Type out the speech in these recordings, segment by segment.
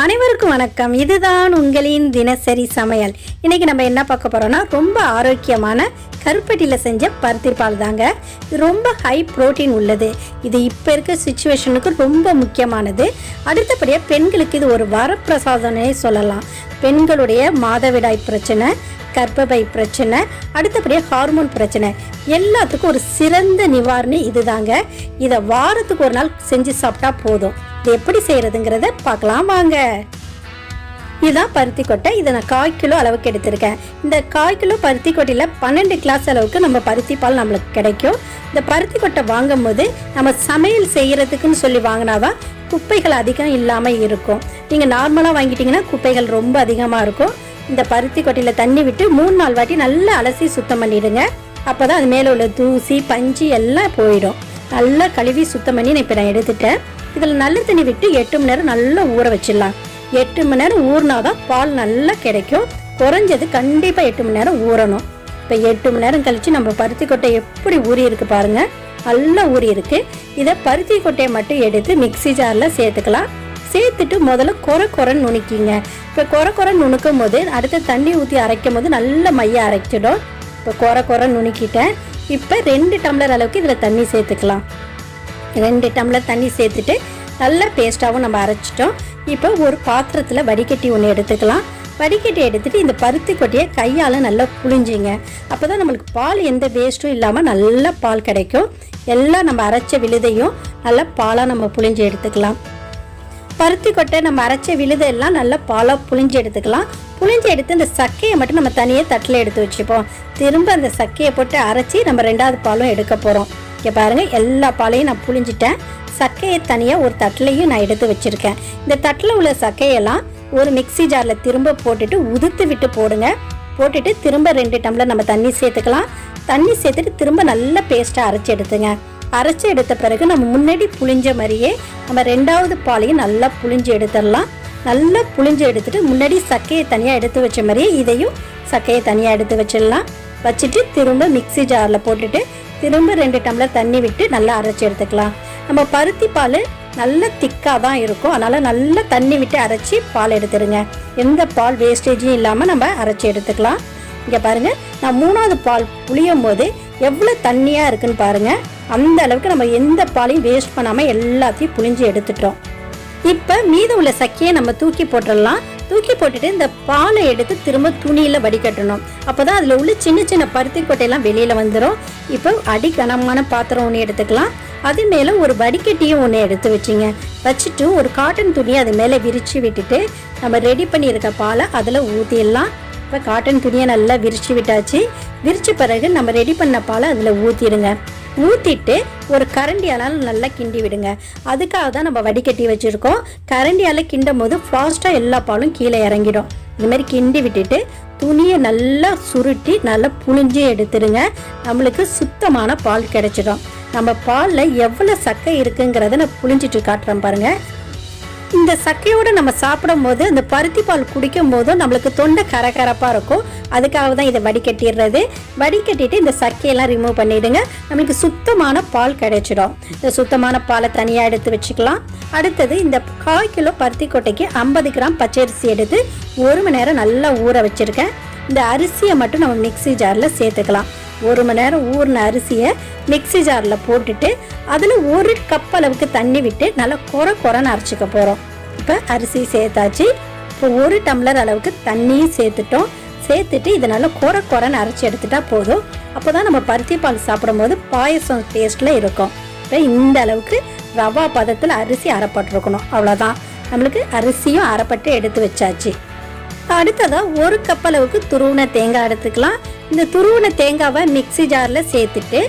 அனைவருக்கும் வணக்கம். இதுதான் உங்களின் தினசரி சமையல். இன்னைக்கு நம்ம என்ன பார்க்க போறோம்னா ரொம்ப ஆரோக்கியமான கருப்பட்டியில் செஞ்ச பருத்தி பால் தாங்க. இது ரொம்ப ஹை புரோட்டீன் உள்ளது. இது இப்போ இருக்க சுச்சுவேஷனுக்கு ரொம்ப முக்கியமானது. அடுத்தபடியாக பெண்களுக்கு இது ஒரு வரப்பிரசாதனே சொல்லலாம். பெண்களுடைய மாதவிடாய் பிரச்சனை, கர்ப்பப்பை பிரச்சனை, அடுத்தபடியாக ஹார்மோன் பிரச்சனை எல்லாத்துக்கும் ஒரு சிறந்த நிவாரணி இது தாங்க. இதை வாரத்துக்கு ஒரு நாள் செஞ்சு சாப்பிட்டா போதும். இது எப்படி செய்யறதுங்கிறத பார்க்கலாம் வாங்க. இதுதான் பருத்தி கொட்டை. இதை நான் 1/4 கிலோ அளவுக்கு எடுத்திருக்கேன். இந்த 1/4 கிலோ பருத்தி கொட்டையில் 12 கிளாஸ் அளவுக்கு நம்ம பருத்தி பால் நம்மளுக்கு கிடைக்கும். இந்த பருத்தி கொட்டை வாங்கும் போது நம்ம சமையல் செய்யறதுக்குன்னு சொல்லி வாங்கினாதான் குப்பைகள் அதிகம் இல்லாமல் இருக்கும். நீங்கள் நார்மலாக வாங்கிட்டீங்கன்னா குப்பைகள் ரொம்ப அதிகமாக இருக்கும். இந்த பருத்தி கொட்டையில் தண்ணி விட்டு 3-4 வாட்டி நல்லா அலசி சுத்தம் பண்ணிடுங்க. அப்போ தான் அது மேலே உள்ள தூசி பஞ்சு எல்லாம் போயிடும். நல்லா கழுவி சுத்தம் பண்ணி நான் இப்போ நான் எடுத்துட்டேன். இதில் நல்ல தண்ணி விட்டு 8 மணி நேரம் நல்லா ஊற வச்சிடலாம். 8 மணி நேரம் ஊறினாதான் பால் நல்லா கிடைக்கும். குறைஞ்சது கண்டிப்பாக 8 மணி நேரம் ஊறணும். இப்போ 8 மணி நேரம் கழித்து நம்ம பருத்தி கொட்டை எப்படி ஊறி இருக்கு பாருங்கள். நல்லா ஊறி இருக்கு. இதை பருத்தி கொட்டையை மட்டும் எடுத்து மிக்சி ஜாரில் சேர்த்துக்கலாம். சேர்த்துட்டு முதல்ல குறைன்னு நுணுக்கிங்க. இப்போ குறைன்னு நுணுக்கும் போது அடுத்த தண்ணி ஊற்றி அரைக்கும் போது நல்ல மைய அரைச்சிடும். இப்போ குறைன்னு நுணுக்கிட்டேன். இப்போ 2 டம்ளர் அளவுக்கு இதில் தண்ணி சேர்த்துக்கலாம். 2 டம்ளர் தண்ணி சேர்த்துட்டு நல்லா பேஸ்ட்டாகவும் நம்ம அரைச்சிட்டோம். இப்போ ஒரு பாத்திரத்தில் வடிகட்டி ஒன்று எடுத்துக்கலாம். வடிகட்டி எடுத்துகிட்டு இந்த பருத்தி கொட்டையை கையால் நல்லா புழிஞ்சிங்க. அப்போ தான் நம்மளுக்கு பால் எந்த வேஸ்ட்டும் இல்லாமல் நல்லா பால் கிடைக்கும். எல்லாம் நம்ம அரைச்ச விழுதையும் நல்லா பாலாக நம்ம புழிஞ்சு எடுத்துக்கலாம். பருத்தி கொட்டை நம்ம அரைச்ச விழுதெல்லாம் நல்லா பாலாக புழிஞ்சு எடுத்துக்கலாம். புழிஞ்சு எடுத்து இந்த சக்கையை மட்டும் நம்ம தனியாக தட்டில் எடுத்து வச்சுப்போம். திரும்ப அந்த சக்கையை போட்டு அரைச்சி நம்ம 2வது பாலும் எடுக்க போகிறோம். இங்கே பாருங்கள், எல்லா பாலையும் நான் புழிஞ்சிட்டேன். சக்கையை தனியாக ஒரு தட்டிலையும் நான் எடுத்து வச்சுருக்கேன். இந்த தட்டில் உள்ள சக்கையெல்லாம் ஒரு மிக்சி ஜாரில் திரும்ப போட்டுட்டு உதுத்து விட்டு போடுங்க. போட்டுட்டு திரும்ப 2 டம்ளர் நம்ம தண்ணி சேர்த்துக்கலாம். தண்ணி சேர்த்துட்டு திரும்ப நல்ல பேஸ்ட்டாக அரைச்சி எடுத்துங்க. அரைச்சி எடுத்த பிறகு நம்ம முன்னாடி புழிஞ்ச மாதிரியே நம்ம 2வது பாலையும் நல்லா புழிஞ்சு எடுத்துடலாம். நல்லா புழிஞ்சு எடுத்துட்டு முன்னாடி சக்கையை தனியாக எடுத்து வச்ச மாதிரியே இதையும் சக்கையை தனியாக எடுத்து வச்சிடலாம். வச்சுட்டு திரும்ப மிக்சி ஜாரில் போட்டுட்டு திரும்ப 2 டம்ளர் தண்ணி விட்டு நல்லா அரைச்சி எடுத்துக்கலாம். நம்ம பருத்தி பால் நல்ல திக்காக தான் இருக்கும். அதனால் நல்லா தண்ணி விட்டு அரைச்சி பால் எடுத்துருங்க. எந்த பால் வேஸ்டேஜும் இல்லாமல் நம்ம அரைச்சி எடுத்துக்கலாம். இங்கே பாருங்கள், நான் 3வது பால் புளியும் போது எவ்வளோ தண்ணியாக இருக்குன்னு பாருங்கள். அந்த அளவுக்கு நம்ம எந்த பாலையும் வேஸ்ட் பண்ணாமல் எல்லாத்தையும் புளிஞ்சு எடுத்துட்டோம். இப்போ மீதம் உள்ள சக்கையை நம்ம தூக்கி போட்டுடலாம். தூக்கி போட்டுட்டு இந்த பாலை எடுத்து திரும்ப துணியில் வடிகட்டணும். அப்போ தான் அதில் உள்ள சின்ன சின்ன பருத்தி கொட்டையெல்லாம் வெளியில் வந்துடும். இப்போ அடிக்கனமான பாத்திரம் ஒன்று எடுத்துக்கலாம். அது மேலே ஒரு வடிகட்டியும் ஒன்று எடுத்து வச்சுங்க. வச்சுட்டு ஒரு காட்டன் துணியை அது மேலே விரித்து விட்டுட்டு நம்ம ரெடி பண்ணியிருக்க பாலை அதில் ஊற்றிடலாம். இப்போ காட்டன் துணியை நல்லா விரித்து விட்டாச்சு. விரித்த பிறகு நம்ம ரெடி பண்ண பாலை அதில் ஊற்றிடுங்க. ஊற்றிட்டு ஒரு கரண்டியால் நல்லா கிண்டி விடுங்க. அதுக்காக தான் நம்ம வடிகட்டி வச்சுருக்கோம். கரண்டியால் கிண்டும் போது ஃபாஸ்ட்டாக எல்லா பாலும் கீழே இறங்கிடும். இதுமாதிரி கிண்டி விட்டுட்டு துணியை நல்லா சுருட்டி நல்லா புழிஞ்சு எடுத்துடுங்க. நம்மளுக்கு சுத்தமான பால் கிடைச்சிடும். நம்ம பாலில் எவ்வளோ சக்கை இருக்குங்கிறத நான் புழிஞ்சிட்டு காட்டுறேன் பாருங்கள். இந்த சக்கையோடு நம்ம சாப்பிடும் போது அந்த பருத்தி பால் குடிக்கும் போதும் நம்மளுக்கு தொண்டை கரகரப்பாக இருக்கும். அதுக்காக தான் இதை வடிகட்டிடுறது. வடிகட்டிட்டு இந்த சக்கையெல்லாம் ரிமூவ் பண்ணிவிடுங்க. நம்மளுக்கு சுத்தமான பால் கிடைச்சிடும். இந்த சுத்தமான பாலை தனியாக எடுத்து வச்சுக்கலாம். அடுத்தது இந்த 1/4 கிலோ பருத்தி கொட்டைக்கு 50 கிராம் பச்சரிசி எடுத்து 1 மணி நேரம் நல்லா ஊற வச்சுருக்கேன். இந்த அரிசியை மட்டும் நம்ம மிக்சி ஜாரில் சேர்த்துக்கலாம். 1 மணி நேரம் ஊறின அரிசியை மிக்சி ஜாரில் போட்டுட்டு அதில் 1 கப் அளவுக்கு தண்ணி விட்டு நல்லா குறைன்னு அரைச்சிக்க போகிறோம். இப்போ அரிசி சேர்த்தாச்சு. இப்போ 1 டம்ளர் அளவுக்கு தண்ணியும் சேர்த்துட்டோம். சேர்த்துட்டு இதை நல்லா குறைன்னு அரைச்சி எடுத்துட்டா போதும். அப்போ தான் நம்ம பருத்தி பால் சாப்பிடும் போது பாயசம் டேஸ்ட்டில் இருக்கும். இப்போ இந்த அளவுக்கு ரவா பதத்தில் அரிசி அரைப்பட்டுருக்கணும். அவ்வளோதான், நம்மளுக்கு அரிசியும் அரைப்பட்டு எடுத்து வச்சாச்சு. அடுத்ததாக 1 கப் அளவுக்கு துருவின தேங்காய் எடுத்துக்கலாம். இந்த துருவின தேங்காவை மிக்சி ஜாரில் சேர்த்துட்டு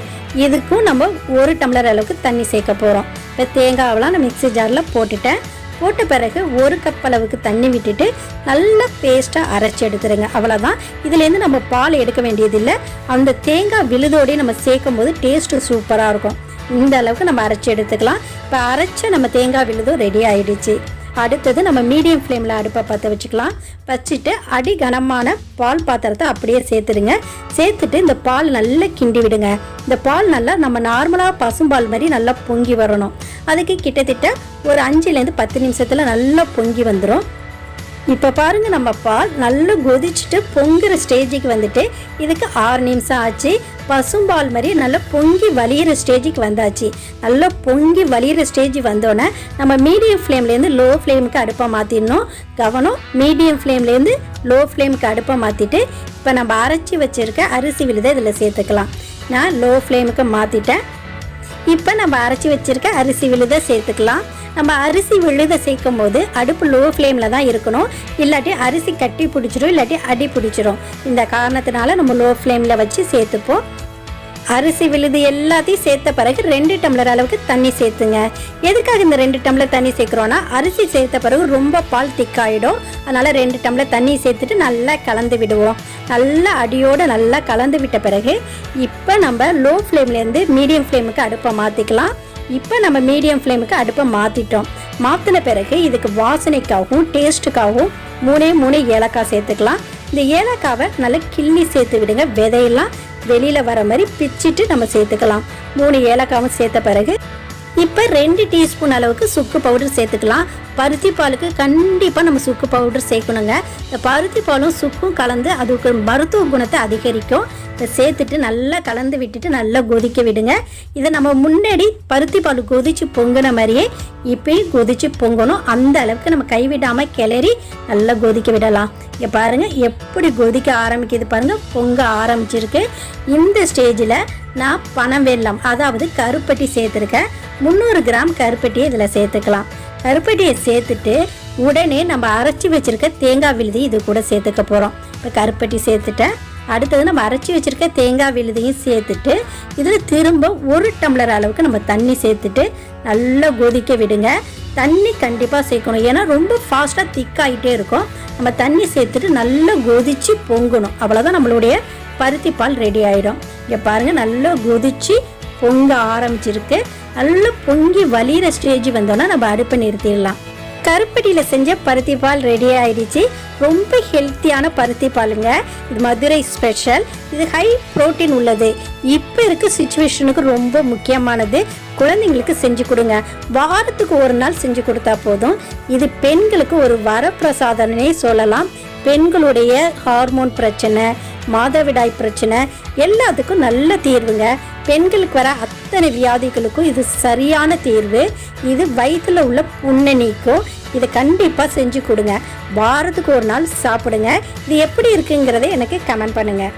இதுக்கும் நம்ம 1 டம்ளர் அளவுக்கு தண்ணி சேர்க்க போகிறோம். இப்போ தேங்காவெலாம் நான் மிக்சி ஜாரில் போட்டுட்டேன். போட்ட பிறகு 1 கப் அளவுக்கு தண்ணி விட்டுட்டு நல்லா பேஸ்ட்டாக அரைச்சி எடுத்துருங்க. அவ்வளோதான். இதுலேருந்து நம்ம பால் எடுக்க வேண்டியதில்லை. அந்த தேங்காய் விழுதோடையே நம்ம சேர்க்கும் போது டேஸ்ட்டு சூப்பராக இருக்கும். இந்த அளவுக்கு நம்ம அரைச்சி எடுத்துக்கலாம். இப்போ அரைச்ச நம்ம தேங்காய் விழுதும் ரெடி ஆகிடுச்சு. அடுத்தது நம்ம மீடியம் ஃப்ளேமில் அடுப்பை பற்ற வச்சுக்கலாம். வச்சுட்டு அடி கனமான பால் பாத்திரத்தை அப்படியே சேர்த்துடுங்க. சேர்த்துட்டு இந்த பால் நல்லா கிண்டி விடுங்க. இந்த பால் நல்லா நம்ம நார்மலாக பசும்பால் மாதிரி நல்லா பொங்கி வரணும். அதுக்கு கிட்டத்தட்ட ஒரு 5லேருந்து 10 நிமிஷத்தில் நல்லா பொங்கி வந்துடும். இப்போ பாருங்கள், நம்ம பால் நல்லா கொதிச்சுட்டு பொங்குற ஸ்டேஜுக்கு வந்துட்டு இதுக்கு 6 நிமிஷம் ஆச்சு. பசும்பால் மாதிரி நல்லா பொங்கி வலிகிற ஸ்டேஜுக்கு வந்தாச்சு. நல்லா பொங்கி வலிகிற ஸ்டேஜ் வந்தோடனே நம்ம மீடியம் ஃப்ளேம்லேருந்து லோ ஃப்ளேமுக்கு அடுப்பை மாற்றிடணும். கவனம், மீடியம் ஃப்ளேம்லேருந்து லோ ஃப்ளேமுக்கு அடுப்பை மாற்றிட்டு இப்போ நம்ம அரைச்சி வச்சுருக்க அரிசி விழுதை இதில் சேர்த்துக்கலாம். நான் லோ ஃப்ளேமுக்கு மாற்றிட்டேன். இப்போ நம்ம அரைச்சி வச்சுருக்க அரிசி விழுதை சேர்த்துக்கலாம். நம்ம அரிசி விழுதை சேர்க்கும் போது அடுப்பு லோ ஃப்ளேமில் தான் இருக்கணும். இல்லாட்டி அரிசி கட்டி பிடிச்சிரும், இல்லாட்டி அடி பிடிச்சிரும். இந்த காரணத்தினால நம்ம லோ ஃப்ளேமில் வச்சு சேர்த்துப்போம். அரிசி விழுது எல்லாத்தையும் சேர்த்த பிறகு 2 டம்ளர் அளவுக்கு தண்ணி சேர்த்துங்க. எதுக்காக இந்த 2 டம்ளர் தண்ணி சேர்க்குறோன்னா, அரிசி சேர்த்த பிறகு ரொம்ப பால் திக்காயிடும். அதனால் 2 டம்ளர் தண்ணி சேர்த்துட்டு நல்லா கலந்து விடுவோம். நல்லா அடியோடு நல்லா கலந்து விட்ட பிறகு இப்போ நம்ம லோ ஃப்ளேம்லேருந்து மீடியம் ஃப்ளேமுக்கு அடுப்பை மாற்றிக்கலாம். இப்போ நம்ம மீடியம் ஃப்ளேமுக்கு அடுப்பை மாற்றிட்டோம். மாற்றின பிறகு இதுக்கு வாசனைக்காகவும் டேஸ்ட்டுக்காகவும் 3 ஏலக்காய் சேர்த்துக்கலாம். இந்த ஏலக்காவை நல்லா கிள்ளி சேர்த்து விடுங்க. விதையெல்லாம் வெளியில் வர மாதிரி பிச்சுட்டு நம்ம சேர்த்துக்கலாம். 3 ஏலக்காவும் சேர்த்த பிறகு இப்போ 2 டீஸ்பூன் அளவுக்கு சுக்கு பவுடர் சேர்த்துக்கலாம். பருத்தி பாலுக்கு கண்டிப்பாக நம்ம சுக்கு பவுடர் சேர்க்கணுங்க. இந்த பருத்தி பாலும் சுக்கும் கலந்து அதுக்கு மருத்துவ குணத்தை அதிகரிக்கும். இதை சேர்த்துட்டு நல்லா கலந்து விட்டுட்டு நல்லா கொதிக்க விடுங்க. இதை நம்ம முன்னாடி பருத்தி பால் கொதித்து பொங்கின மாதிரியே இப்போயும் கொதித்து பொங்கணும். அந்த அளவுக்கு நம்ம கைவிடாமல் கிளறி நல்லா கொதிக்க விடலாம். இங்கே பாருங்கள் எப்படி கொதிக்க ஆரம்பிக்குது பாருங்கள், பொங்க ஆரம்பிச்சிருக்கு. இந்த ஸ்டேஜில் நான் பனவெல்லம், அதாவது கருப்பட்டி சேர்த்துருக்கேன். 300 கிராம் கருப்பட்டியை இதில் சேர்த்துக்கலாம். கருப்பட்டியை சேர்த்துட்டு உடனே நம்ம அரைச்சி வச்சுருக்க தேங்காய் விழுதி இது கூட சேர்த்துக்க போகிறோம். இப்போ கருப்பட்டி சேர்த்துட்டேன். அடுத்தது நம்ம அரைச்சி வச்சுருக்க தேங்காய் விழுதியும் சேர்த்துட்டு இதில் திரும்ப 1 டம்ளர் அளவுக்கு நம்ம தண்ணி சேர்த்துட்டு நல்லா கொதிக்க விடுங்க. தண்ணி கண்டிப்பாக சேர்க்கணும், ஏன்னா ரொம்ப ஃபாஸ்ட்டாக திக்காகிட்டே இருக்கும். நம்ம தண்ணி சேர்த்துட்டு நல்லா கொதித்து பொங்கணும். அவ்வளோதான், நம்மளுடைய பருத்தி பால் ரெடி ஆகிடும். இங்கே பாருங்கள், நல்லா கொதித்து பொங்க ஆரம்பிச்சிருக்கு. நல்லா பொங்கி வலிகிற ஸ்டேஜ் வந்தோன்னா நம்ம அடுப்பை நிறுத்திடலாம். கருப்பட்டியில் செஞ்ச பருத்தி பால் ரெடி ஆகிடுச்சு. ரொம்ப ஹெல்த்தியான பருத்தி பாலுங்க. இது மதுரை ஸ்பெஷல். இது ஹை ப்ரோட்டீன் உள்ளது. இப்போ இருக்க சுச்சுவேஷனுக்கு ரொம்ப முக்கியமானது. குழந்தைங்களுக்கு செஞ்சு கொடுங்க. வாரத்துக்கு 1 நாள் செஞ்சு கொடுத்தா போதும். இது பெண்களுக்கு ஒரு வரப்பிரசாதனே சொல்லலாம். பெண்களுடைய ஹார்மோன் பிரச்சனை, மாதவிடாய் பிரச்சனை எல்லாத்துக்கும் நல்ல தீர்வுங்க. பெண்களுக்கு வர அத்தனை வியாதிகளுக்கும் இது சரியான தீர்வு. இது வயிற்றில் உள்ள புண்ணை நீக்கும். இதை கண்டிப்பாக செஞ்சு கொடுங்க. வாரத்துக்கு 1 நாள் சாப்பிடுங்க. இது எப்படி இருக்குங்கிறத எனக்கு கமெண்ட் பண்ணுங்கள்.